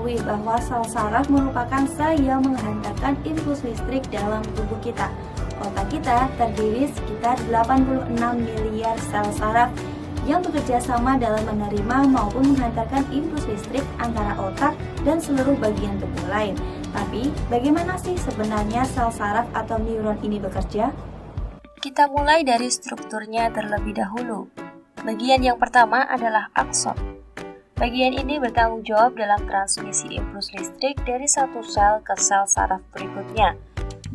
ketahui bahwa sel saraf merupakan sel yang menghantarkan impuls listrik dalam tubuh kita. Otak kita terdiri sekitar 86 miliar sel saraf yang bekerja sama dalam menerima maupun menghantarkan impuls listrik antara otak dan seluruh bagian tubuh lain. Tapi, bagaimana sih sebenarnya sel saraf atau neuron ini bekerja? Kita mulai dari strukturnya terlebih dahulu. Bagian yang pertama adalah akson. Bagian ini bertanggung jawab dalam transmisi impuls listrik dari satu sel ke sel saraf berikutnya,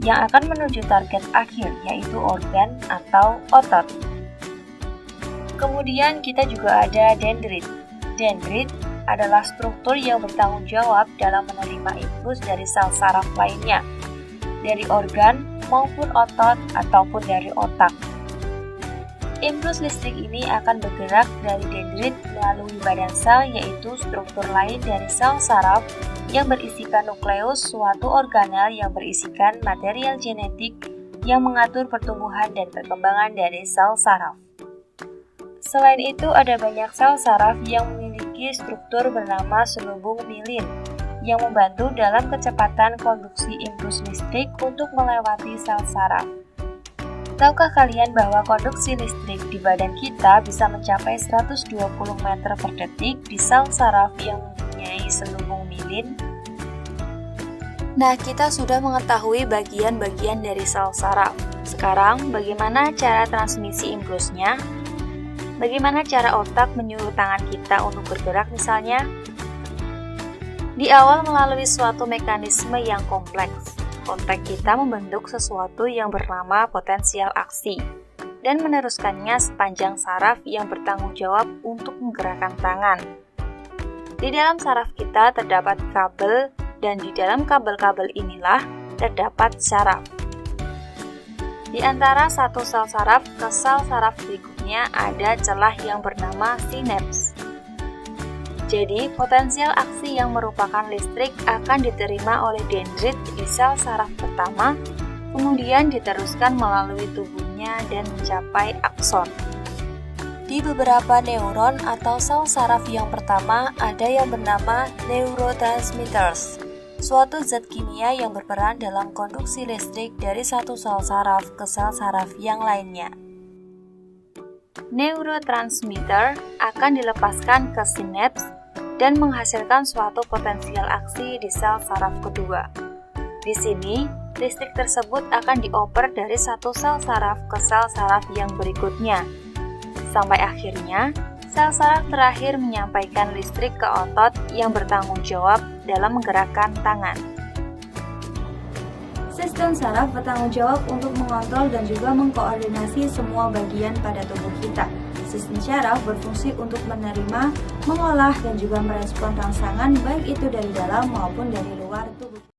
yang akan menuju target akhir, yaitu organ atau otot. Kemudian kita juga ada dendrit. Dendrit adalah struktur yang bertanggung jawab dalam menerima impuls dari sel saraf lainnya, dari organ maupun otot ataupun dari otak. Impuls listrik ini akan bergerak dari dendrit melalui badan sel, yaitu struktur lain dari sel saraf yang berisikan nukleus, suatu organel yang berisikan material genetik yang mengatur pertumbuhan dan perkembangan dari sel saraf. Selain itu, ada banyak sel saraf yang memiliki struktur bernama selubung mielin yang membantu dalam kecepatan konduksi impuls listrik untuk melewati sel saraf. Tahukah kalian bahwa konduksi listrik di badan kita bisa mencapai 120 meter per detik di sel saraf yang mempunyai selubung mielin? Nah, kita sudah mengetahui bagian-bagian dari sel saraf. Sekarang, bagaimana cara transmisi impulsnya? Bagaimana cara otak menyuruh tangan kita untuk bergerak misalnya? Di awal melalui suatu mekanisme yang kompleks, otak kita membentuk sesuatu yang bernama potensial aksi dan meneruskannya sepanjang saraf yang bertanggung jawab untuk menggerakkan tangan. Di dalam saraf kita terdapat kabel dan di dalam kabel-kabel inilah terdapat syaraf. Di antara satu sel saraf ke sel saraf berikutnya ada celah yang bernama sinaps. Jadi, potensial aksi yang merupakan listrik akan diterima oleh dendrit di sel saraf pertama, kemudian diteruskan melalui tubuhnya dan mencapai akson. Di beberapa neuron atau sel saraf yang pertama ada yang bernama neurotransmitters, suatu zat kimia yang berperan dalam konduksi listrik dari satu sel saraf ke sel saraf yang lainnya. Neurotransmitter akan dilepaskan ke sinaps dan menghasilkan suatu potensial aksi di sel saraf kedua. Di sini, listrik tersebut akan dioper dari satu sel saraf ke sel saraf yang berikutnya. Sampai akhirnya, sel saraf terakhir menyampaikan listrik ke otot yang bertanggung jawab dalam menggerakkan tangan. Sistem saraf bertanggung jawab untuk mengontrol dan juga mengkoordinasi semua bagian pada tubuh kita. Sistem saraf berfungsi untuk menerima, mengolah, dan juga merespon rangsangan baik itu dari dalam maupun dari luar tubuh.